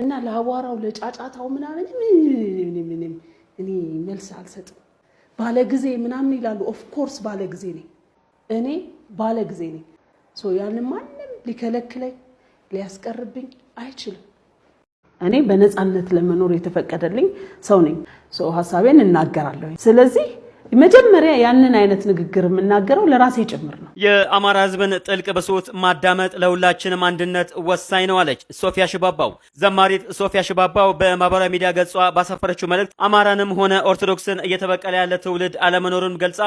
እና ለአዋራው ለጫጫታው ምናምን እኔ መልስ አልሰጥም። ባለ ጊዜ ምናምን ይላሉ። ኦፍ ኮርስ ባለ ጊዜ ነኝ እኔ ባለ ጊዜ ነኝ። ያንን ማንም ሊከለክለኝ ሊያስቀርብኝ አይችልም። እኔ በነፃነት ለመኖር የተፈቀደልኝ ሰው ነኝ። ሐሳቤን እናገራለሁ። ስለዚህ መጀመሪያ ያንን አይነት ንግግር የምናገረው ለራሴ ጭምር ነው። የአማራ ህዝብን ጥልቅ ብሶት ማዳመጥ ለሁላችንም አንድነት ወሳኝ ነው አለች ሶፊያ ሽባባው። ዘማሪት ሶፊያ ሽባባው በማህበራዊ ሚዲያ ገጿ ባሰፈረችው መልእክት አማራንም ሆነ ኦርቶዶክስን እየተበቀለ ያለ ትውልድ አለመኖሩን ገልጻ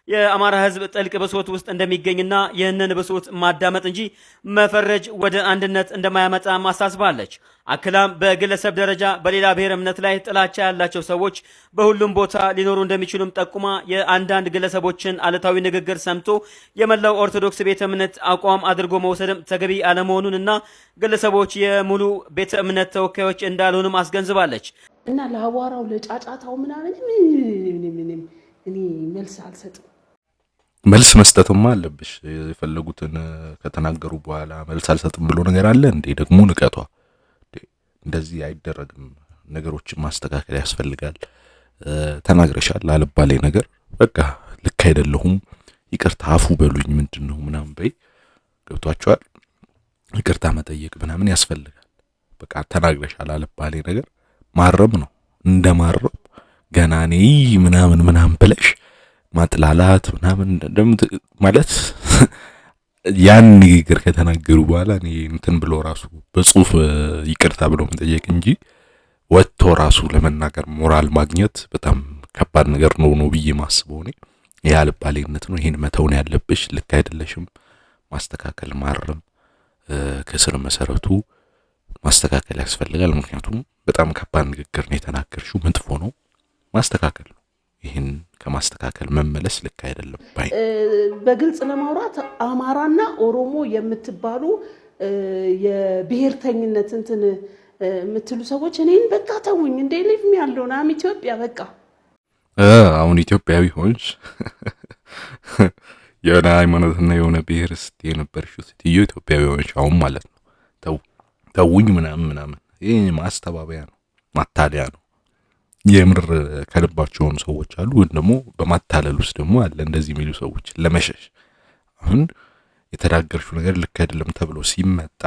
የአማራ ህዝብ ጥልቅ ብሶት ውስጥ እንደሚገኝና ይህንን ብሶት ማዳመጥ እንጂ መፈረጅ ወደ አንድነት እንደማያመጣ ማሳስባለች። አክላም በግለሰብ ደረጃ በሌላ ብሔር እምነት ላይ ጥላቻ ያላቸው ሰዎች በሁሉም ቦታ ሊኖሩ እንደሚችሉም ጠቁማ የአንዳንድ ግለሰቦችን አሉታዊ ንግግር ሰምቶ የመላው ኦርቶዶክስ ቤተ እምነት አቋም አድርጎ መውሰድም ተገቢ አለመሆኑንና ግለሰቦች የሙሉ ቤተ እምነት ተወካዮች እንዳልሆኑም አስገንዝባለች። እና ለአዋራው ለጫጫታው ምናምን እኔ መልስ አልሰጥም። መልስ መስጠትማ አለብሽ። የፈለጉትን ከተናገሩ በኋላ መልስ አልሰጥም ብሎ ነገር አለ እንዴ? ደግሞ ንቀቷ እንደዚህ አይደረግም። ነገሮችን ማስተካከል ያስፈልጋል። ተናግረሻል አልባሌ ነገር በቃ ልክ አይደለሁም፣ ይቅርታ አፉ በሉኝ ምንድነው ምናምን በይ። ገብቷቸዋል። ይቅርታ መጠየቅ ምናምን ያስፈልጋል። በቃ ተናግረሻል አልባሌ ነገር ማረም ነው። እንደማረም ገና ነኝ ምናምን ብለሽ ማጥላላት ምናምን ማለት ያን ንግግር ከተናገሩ በኋላ እኔ እንትን ብሎ ራሱ በጽሁፍ ይቅርታ ብሎ መጠየቅ እንጂ ወጥቶ ራሱ ለመናገር ሞራል ማግኘት በጣም ከባድ ነገር ነው ብዬ ማስበው እኔ። ያ አልባሌነት ነው። ይሄን መተውን ያለብሽ። ልክ አይደለሽም። ማስተካከል ማረም ከስር መሰረቱ ማስተካከል ያስፈልጋል። ምክንያቱም በጣም ከባድ ንግግር ነው የተናገርሽው፣ መጥፎ ነው። ማስተካከል ነው። ይሄን ከማስተካከል መመለስ ልክ አይደለም ባይ። በግልጽ ለማውራት አማራና ኦሮሞ የምትባሉ የብሔርተኝነት እንትን የምትሉ ሰዎች እኔን በቃ ተውኝ እንደ ሊቭ ሚ ያለው ናም ኢትዮጵያ በቃ አሁን ኢትዮጵያዊ ሆንሽ የሆነ ሃይማኖትና የሆነ ብሔር ስትይ የነበርሽው ስትዩ ኢትዮጵያዊ ሆንሽ አሁን ማለት ነው። ተውኝ ምናምን ይሄ ማስተባበያ ነው፣ ማታለያ ነው። የምር ከልባቸው ሰዎች አሉ፣ ግን ደግሞ በማታለል ውስጥ ደግሞ አለ እንደዚህ የሚሉ ሰዎች ለመሸሽ። አሁን የተዳገርሽው ነገር ልክ አይደለም ተብሎ ሲመጣ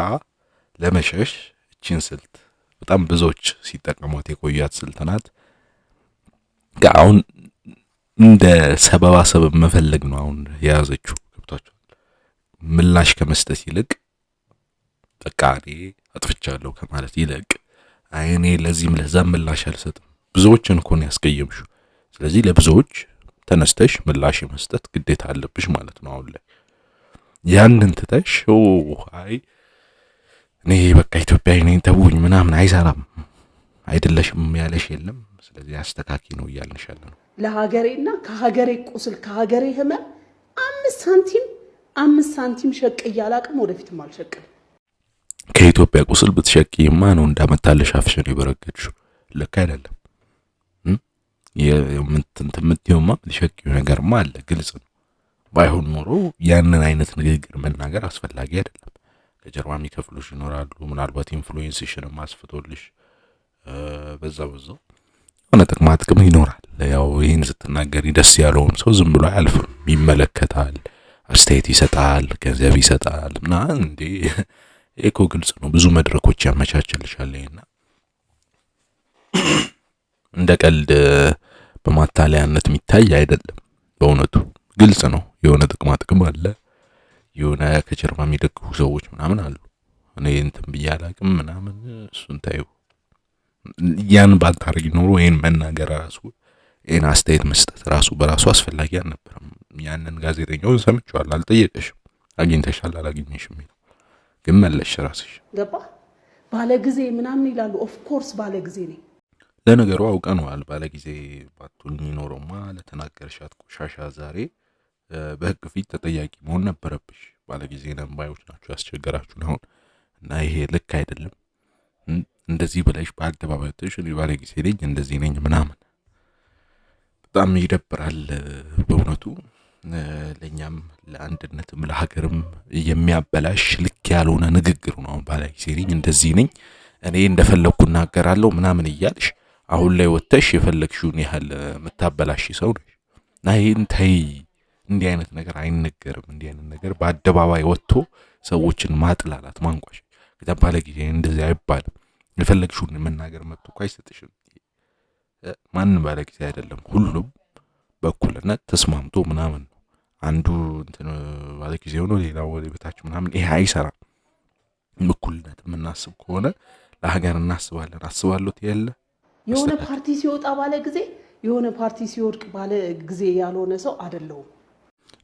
ለመሸሽ እቺን ስልት በጣም ብዙዎች ሲጠቀሙት የቆያት ስልት ናት። አሁን እንደ ሰበብ መፈለግ ነው አሁን የያዘችው። ገብቷችኋል? ምላሽ ከመስጠት ይልቅ በቃ እኔ አጥፍቻለሁ ከማለት ይልቅ እኔ ለዚህም ለዛም ምላሽ አልሰጥም። ብዙዎችን እኮ ነው ያስቀየምሽው። ስለዚህ ለብዙዎች ተነስተሽ ምላሽ መስጠት ግዴታ አለብሽ ማለት ነው። አሁን ላይ ያንን ትተሽ አይ እኔ በቃ ኢትዮጵያዊ ነኝ ተውኝ ምናምን አይሰራም። አይደለሽም ያለሽ የለም። ስለዚህ አስተካኪ ነው እያልንሽ ያለ ነው። ለሀገሬና ከሀገሬ ቁስል ከሀገሬ ህመም 5 ሳንቲም ሸቅ እያላቅም ወደፊትም አልሸቅም። ከኢትዮጵያ ቁስል ብትሸቂማ ነው እንዳመጣልሽ አፍሽን ይበረገድሽ። ልክ አይደለም። የምትምትዩማ ልሸቂው ነገርማ አለ፣ ግልጽ ነው። ባይሆን ኖሮ ያንን አይነት ንግግር መናገር አስፈላጊ አይደለም። ከጀርባ የሚከፍሉሽ ይኖራሉ። ምናልባት ኢንፍሉዌንስሽን ማስፈቶልሽ በዛው ሆነ ጥቅም ይኖራል። ያው ይሄን ስትናገሪ ደስ ያለውን ሰው ዝም ብሎ አያልፍም፣ ይመለከታል፣ አስተያየት ይሰጣል፣ ገንዘብ ይሰጣል እና እንዴ እኮ ግልጽ ነው። ብዙ መድረኮች ያመቻችልሻል። ይሄና እንደ ቀልድ በማታለያነት የሚታይ አይደለም። በእውነቱ ግልጽ ነው። የሆነ ጥቅም አለ። የሆነ ከጀርባ የሚደግፉ ሰዎች ምናምን አሉ። እኔ እንትን ብያላቅም ምናምን እሱን ታዩ። ያን ባታረጊ ኖሮ ይሄን መናገር ራሱ ይሄን አስተያየት መስጠት ራሱ በራሱ አስፈላጊ አልነበረም። ያንን ጋዜጠኛውን ሰምቻለሁ። አልጠየቀሽም፣ አግኝተሻል አላገኘሽም ይላል። ግን መለሽ ራስሽ ገባ። ባለ ጊዜ ምናምን ይላሉ። ኦፍ ኮርስ ባለ ጊዜ ነኝ። ለነገሩ አውቀነዋል። ባለ ጊዜ ባትሆኚ ኖሮማ ለተናገርሻት ቆሻሻ ዛሬ በህግ ፊት ተጠያቂ መሆን ነበረብሽ። ባለ ጊዜ ነንባዮች ናቸው ያስቸገራችሁ ነው እና ይሄ ልክ አይደለም። እንደዚህ ብለሽ በአደባባይ እኔ ባለ ጊዜ ነኝ እንደዚህ ነኝ ምናምን በጣም ይደብራል በእውነቱ። ለኛም ለአንድነትም ለሀገርም የሚያበላሽ ልክ ያልሆነ ንግግር ነው። ባለ ጊዜ ነኝ እንደዚህ ነኝ እኔ እንደፈለኩ እናገራለሁ ምናምን እያልሽ አሁን ላይ ወጥተሽ የፈለግሽውን ያህል የምታበላሽ ሰው ነሽ። እና ይሄን ተይ። እንዲህ አይነት ነገር አይነገርም። እንዲህ አይነት ነገር በአደባባይ ወጥቶ ሰዎችን ማጥላላት ማንቋሽ ከተባለ ጊዜ እንደዚህ አይባልም። የፈለግሽውን መናገር መብት እኮ አይሰጥሽም። ማንም ባለ ጊዜ አይደለም። ሁሉም በእኩልነት ተስማምቶ ምናምን ነው። አንዱ እንትን ባለ ጊዜ ሆኖ ሌላው ወደ ቤታችሁ ምናምን ይሄ አይሰራም። እኩልነት የምናስብ ከሆነ ለሀገር እናስባለን። አስባለሁት ያለ የሆነ ፓርቲ ሲወጣ ባለ ጊዜ የሆነ ፓርቲ ሲወድቅ ባለ ጊዜ ያልሆነ ሰው አይደለሁም።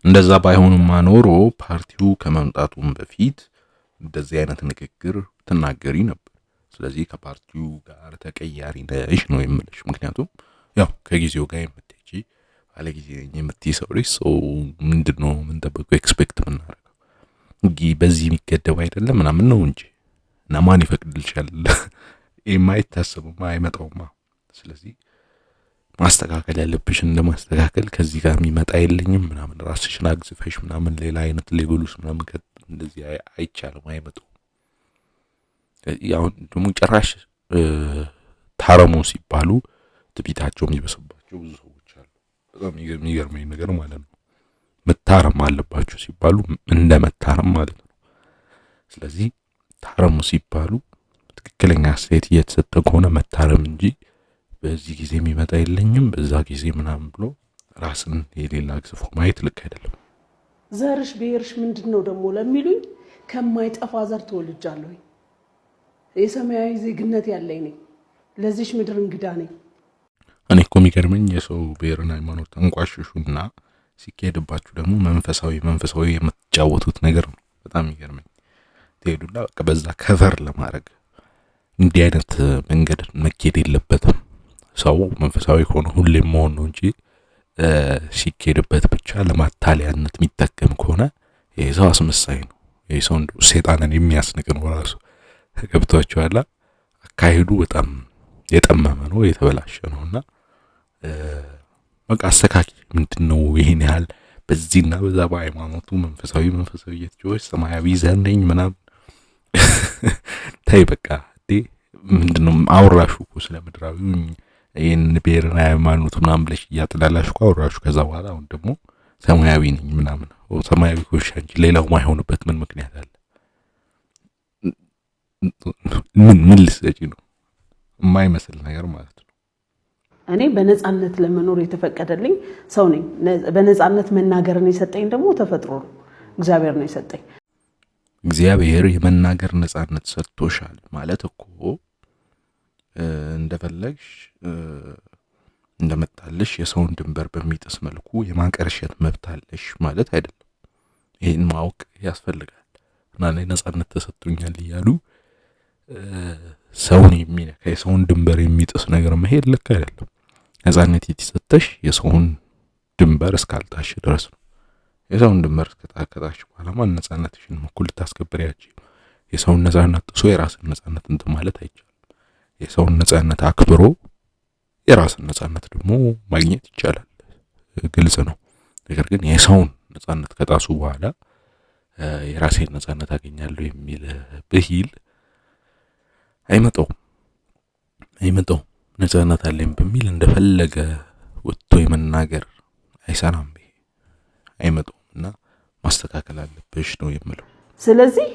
እንደዛ ባይሆንማ ኖሮ ፓርቲው ከመምጣቱም በፊት እንደዚህ አይነት ንግግር ትናገሪ ነበር። ስለዚህ ከፓርቲው ጋር ተቀያሪ ነሽ ነው የምልሽ። ምክንያቱም ያው ከጊዜው ጋር የምትሄጂ ባለ ጊዜ የምትይ ሰው ልጅ ሰው ምንድነው የምንጠብቀው ኤክስፔክት የምናደርገው እንጂ በዚህ የሚገደብ አይደለም ምናምን ነው እንጂ እና ማን ይፈቅድልሻል? የማይታሰብማ አይመጣውማ። ስለዚህ ማስተካከል ያለብሽን እንደማስተካከል ከዚህ ጋር የሚመጣ የለኝም ምናምን ራስሽን አግዝፈሽ ምናምን ሌላ አይነት ሌቭልስ ምናምን እንደዚህ አይቻልም፣ አይመጣው። ያው ደግሞ ጭራሽ ታረሙ ሲባሉ ትቢታቸው የሚበስባቸው ብዙ ሰዎች አሉ። በጣም የሚገርመኝ ነገር ማለት ነው መታረም አለባቸው ሲባሉ እንደ መታረም ማለት ነው። ስለዚህ ታረሙ ሲባሉ ትክክለኛ አስተያየት እየተሰጠ ከሆነ መታረም እንጂ በዚህ ጊዜ የሚመጣ የለኝም በዛ ጊዜ ምናምን ብሎ ራስን የሌላ ግዝፎ ማየት ልክ አይደለም። ዘርሽ ብሔርሽ ምንድነው ደግሞ ለሚሉኝ ከማይጠፋ ዘር ተወልጃለሁ። የሰማያዊ ዜግነት ያለኝ ነኝ። ለዚች ምድር እንግዳ ነኝ። እኔ እኮ የሚገርመኝ የሰው ብሔርና ሃይማኖት ተንቋሽሹና ሲካሄድባችሁ ደግሞ መንፈሳዊ የምትጫወቱት ነገር ነው። በጣም የሚገርመኝ ትሄዱና በቃ በዛ ከቨር ለማድረግ እንዲህ አይነት መንገድ መኬድ የለበትም። ሰው መንፈሳዊ ሆኖ ሁሌም መሆን ነው እንጂ ሲኬድበት ብቻ ለማታለያነት የሚጠቀም ከሆነ ይሄ ሰው አስመሳይ ነው። ይሄ ሰው ሰይጣንን የሚያስንቅ ነው ራሱ። ገብቷችኋል? አካሄዱ በጣም የጠመመ ነው፣ የተበላሸ ነውና በቃ አስተካኪ። ምንድነው ይሄን ያህል በዚህና በዛ በሃይማኖቱ መንፈሳዊ እየተጆች ሰማያዊ ዘር ነኝ ምናምን ታይ በቃ ምንድነው አውራሹ እኮ ስለ ምድራዊ ይሄን ብሔርና ሃይማኖት ምናምን ብለሽ እያጥላላሽ እኮ አውራሹ። ከዛ በኋላ አሁን ደግሞ ሰማያዊ ነኝ ምናምን ሰማያዊ ኮሽ እንጂ ሌላው ማይሆንበት ምን ምክንያት አለ? ምን ልሰጪ ነው? የማይመስል ነገር ማለት ነው። እኔ በነጻነት ለመኖር የተፈቀደልኝ ሰው ነኝ። በነጻነት መናገርን የሰጠኝ ደግሞ ተፈጥሮ ነው፣ እግዚአብሔር ነው የሰጠኝ። እግዚአብሔር የመናገር ነጻነት ሰጥቶሻል ማለት እኮ እንደፈለግሽ እንደመጣልሽ የሰውን ድንበር በሚጥስ መልኩ የማንቀርሸት መብት አለሽ ማለት አይደለም። ይሄን ማወቅ ያስፈልጋል። እና ነጻነት ተሰጥቶኛል እያሉ ሰውን የሚነካ የሰውን ድንበር የሚጥስ ነገር መሄድ ልክ አይደለም። ነጻነት የተሰጠሽ የሰውን ድንበር እስካልጣሽ ድረስ ነው። የሰውን ድንበር እስከታከታሽ በኋላ ማን ነጻነትሽን እኩል ልታስከብሪያለሽ? የሰውን ነጻነት ጥሶ የራስን ነጻነት እንትን ማለት አይቻልም። የሰውን ነጻነት አክብሮ የራስን ነጻነት ደግሞ ማግኘት ይቻላል፣ ግልጽ ነው። ነገር ግን የሰውን ነጻነት ከጣሱ በኋላ የራሴን ነጻነት አገኛለሁ የሚል ብሂል አይመጣውም። ነጻነት አለኝ በሚል እንደፈለገ ወጥቶ የመናገር አይሰራም። አይመጣውምና ማስተካከል አለብሽ ነው የምለው። ስለዚህ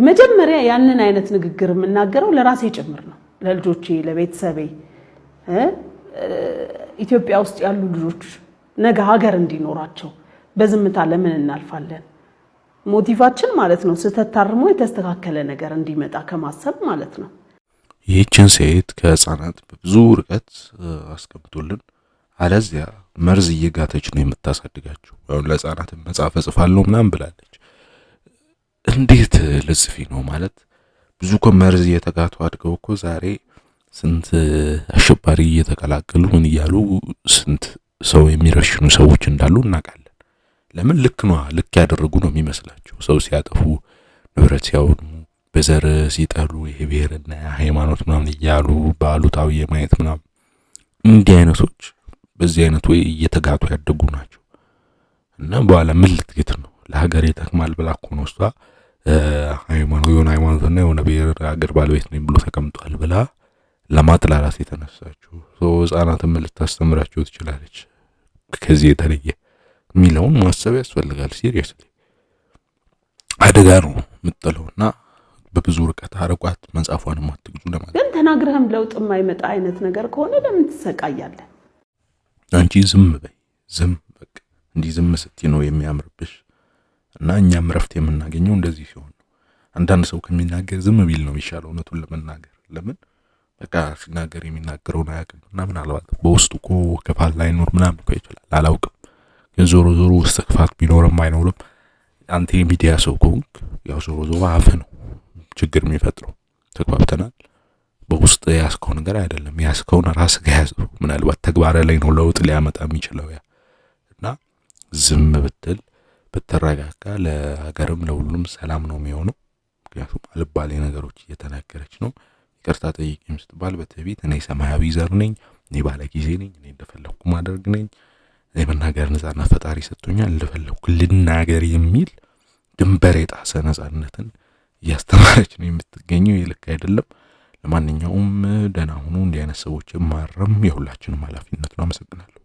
መጀመሪያ ያንን አይነት ንግግር የምናገረው ለራሴ ጭምር ነው፣ ለልጆቼ፣ ለቤተሰቤ። ኢትዮጵያ ውስጥ ያሉ ልጆች ነገ ሀገር እንዲኖራቸው በዝምታ ለምን እናልፋለን? ሞቲቫችን ማለት ነው ስህተት ታርሞ የተስተካከለ ነገር እንዲመጣ ከማሰብ ማለት ነው። ይህችን ሴት ከህፃናት በብዙ ርቀት አስቀምጦልን አለዚያ መርዝ እየጋተች ነው የምታሳድጋቸው። አሁን ለህፃናት መጽሐፍ እጽፋለሁ ምናምን ብላለች። እንዴት ልጽፊ ነው ማለት? ብዙ እኮ መርዝ እየተጋቱ አድገው እኮ ዛሬ ስንት አሸባሪ እየተቀላቀሉ ምን እያሉ ስንት ሰው የሚረሽኑ ሰዎች እንዳሉ እናውቃለን። ለምን ልክ ያደረጉ ነው የሚመስላቸው። ሰው ሲያጠፉ፣ ንብረት ሲያወድሙ፣ በዘር ሲጠሉ፣ ይሄ ብሔርና ሃይማኖት ምናምን እያሉ ባሉታዊ የማየት ምናምን እንዲህ አይነቶች በዚህ አይነት ወይ እየተጋቱ ያደጉ ናቸው። እና በኋላ ምን ልትገት ነው? ለሀገር ይጠቅማል ብላ እኮ ነው እሷ ሃይማኖትና የሆነ ብሔር አገር ባለቤት ነኝ ብሎ ተቀምጧል ብላ ለማጥላላት የተነሳችው ህጻናትን ልታስተምራቸው ትችላለች። ከዚህ የተለየ የሚለውን ማሰብ ያስፈልጋል። ሲሪየስሊ አደጋ ነው የምትጥለውና በብዙ ርቀት አርቋት መጽሐፏንም አትግዙ ለማለት። ግን ተናግረህም ለውጥ የማይመጣ አይነት ነገር ከሆነ ለምን ትሰቃያለህ? አንቺ ዝም በይ፣ ዝም በቃ። እንዲህ ዝም ስትይ ነው የሚያምርብሽ። እና እኛም ረፍት የምናገኘው እንደዚህ ሲሆን ነው። አንዳንድ ሰው ከሚናገር ዝም ቢል ነው የሚሻለው እውነቱን ለመናገር። ለምን በቃ ሲናገር የሚናገረውን አያውቅም እና ምናልባት በውስጡ እኮ ክፋት ላይኖር ምናምን እኮ ይችላል፣ አላውቅም። ግን ዞሮ ዞሮ ውስጥ ክፋት ቢኖርም አይኖርም አንተ የሚዲያ ሰው ከሆንክ ያው ዞሮ ዞሮ አፍ ነው ችግር የሚፈጥረው። ተግባብተናል። በውስጥ ያስከው ነገር አይደለም፣ ያስከውን ራስ ጋር ያዘው። ምናልባት ተግባር ላይ ነው ለውጥ ሊያመጣ የሚችለው ያ እና ዝም ብትል በተረጋጋ ለሀገርም ለሁሉም ሰላም ነው የሚሆነው። ምክንያቱም አልባሌ ነገሮች እየተናገረች ነው። ይቅርታ ጠይቂም ስትባል በትዕቢት እኔ ሰማያዊ ዘር ነኝ፣ እኔ ባለ ጊዜ ነኝ፣ እኔ እንደፈለኩ ማድረግ ነኝ፣ እኔ መናገር ነፃነት ፈጣሪ ሰጥቶኛል፣ እንደፈለኩ ልናገር የሚል ድንበር የጣሰ ነፃነትን እያስተማረች ነው የምትገኘው። ይልክ አይደለም። ለማንኛውም ደህና ሁኑ። እንዲህ አይነት ሰዎችን ማረም የሁላችንም ኃላፊነት ነው። አመሰግናለሁ።